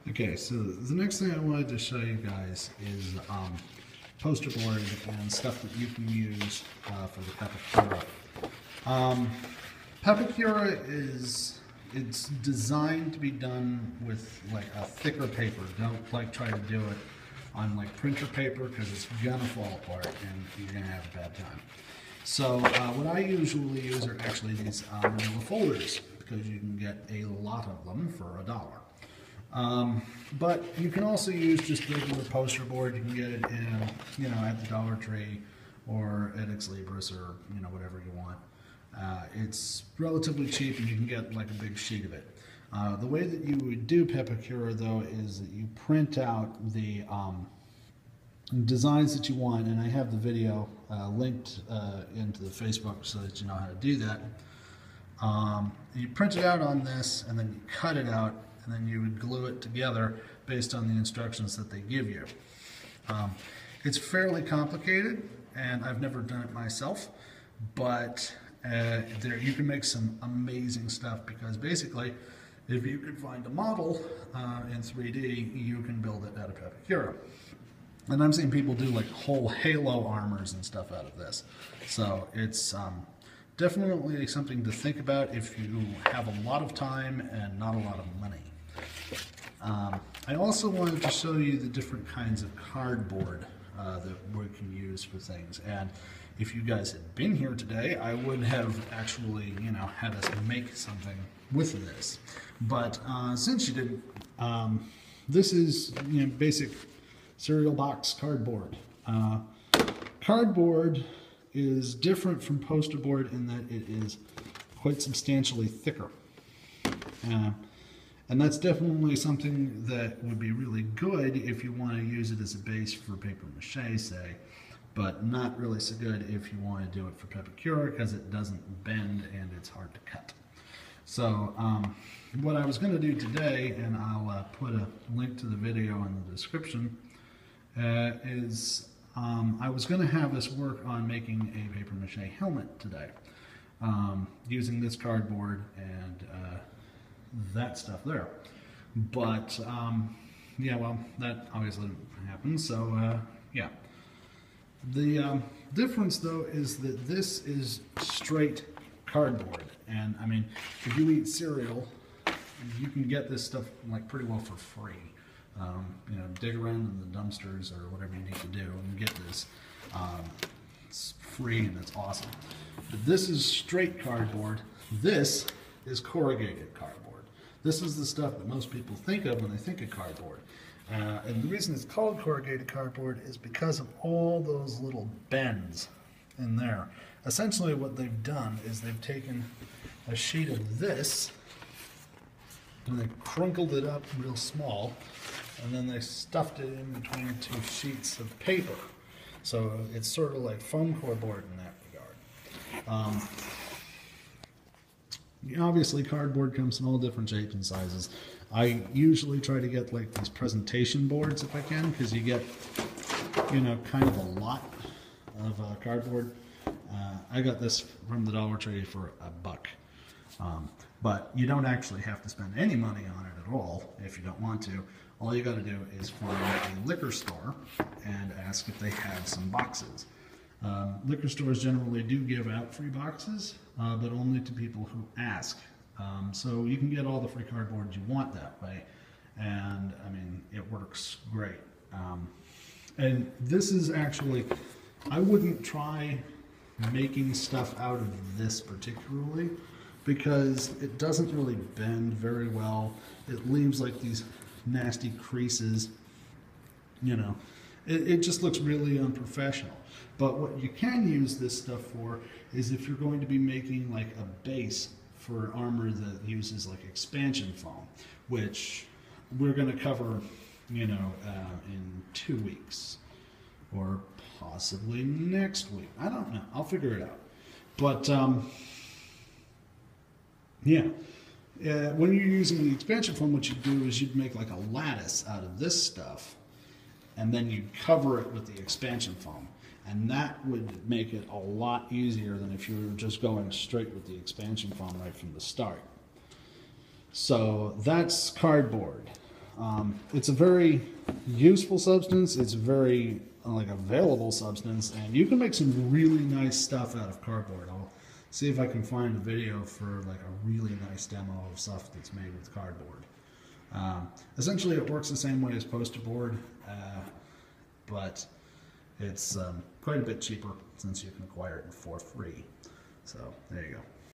Okay, so the next thing I wanted to show you guys is poster board and stuff that you can use for the Pepakura. Pepakura it's designed to be done with like a thicker paper. Don't like try to do it on like printer paper because it's gonna fall apart and you're gonna have a bad time. So what I usually use are actually these manila folders because you can get a lot of them for $1. But you can also use just regular poster board. You can get it in, at the Dollar Tree or at Ex Libris or, whatever you want. It's relatively cheap and you can get like a big sheet of it. The way that you would do Pepakura though is that you print out the designs that you want, and I have the video linked into the Facebook so that you know how to do that. You print it out on this and then you cut it out and then you would glue it together based on the instructions that they give you. It's fairly complicated and I've never done it myself, but you can make some amazing stuff because basically if you can find a model in 3D, you can build it out of Pepakura. And I'm seeing people do like whole Halo armors and stuff out of this. So it's definitely something to think about if you have a lot of time and not a lot of money. I also wanted to show you the different kinds of cardboard that we can use for things. And if you guys had been here today, I would have actually, had us make something with this. But since you didn't, this is, basic cereal box cardboard. Cardboard is different from poster board in that it is quite substantially thicker. And that's definitely something that would be really good if you want to use it as a base for paper mache, say, but not really so good if you want to do it for Pepakura because it doesn't bend and it's hard to cut. So what I was going to do today, and I'll put a link to the video in the description, is I was going to have us work on making a paper mache helmet today using this cardboard and that stuff there. But yeah, well, that obviously didn't happen, so yeah. The difference though is that this is straight cardboard, and I mean, if you eat cereal, you can get this stuff like pretty well for free. Dig around in the dumpsters or whatever you need to do and get this. It's free and it's awesome. But this is straight cardboard. This is corrugated cardboard. This is the stuff that most people think of when they think of cardboard. And the reason it's called corrugated cardboard is because of all those little bends in there. Essentially what they've done is they've taken a sheet of this and they crinkled it up real small, and then they stuffed it in between two sheets of paper. So it's sort of like foam core board in that regard. Obviously cardboard comes in all different shapes and sizes. I usually try to get like these presentation boards if I can, because you get, kind of a lot of cardboard. I got this from the Dollar Tree for $1. But you don't actually have to spend any money on it at all if you don't want to. All you got to do is find a liquor store and ask if they have some boxes. Liquor stores generally do give out free boxes, but only to people who ask. So you can get all the free cardboard you want that way, and I mean, it works great. And this is actually, I wouldn't try making stuff out of this particularly, because it doesn't really bend very well. It leaves like these nasty creases, it just looks really unprofessional. But what you can use this stuff for is if you're going to be making like a base for armor that uses like expansion foam, which we're going to cover, in 2 weeks or possibly next week. I don't know. I'll figure it out. But yeah, when you're using the expansion foam, what you do is you'd make like a lattice out of this stuff, and then you'd cover it with the expansion foam. And that would make it a lot easier than if you were just going straight with the expansion foam right from the start. So that's cardboard. It's a very useful substance. It's very like available substance, and you can make some really nice stuff out of cardboard. I'll see if I can find a video for like a really nice demo of stuff that's made with cardboard. Essentially, it works the same way as poster board, but it's quite a bit cheaper since you can acquire it for free. So there you go.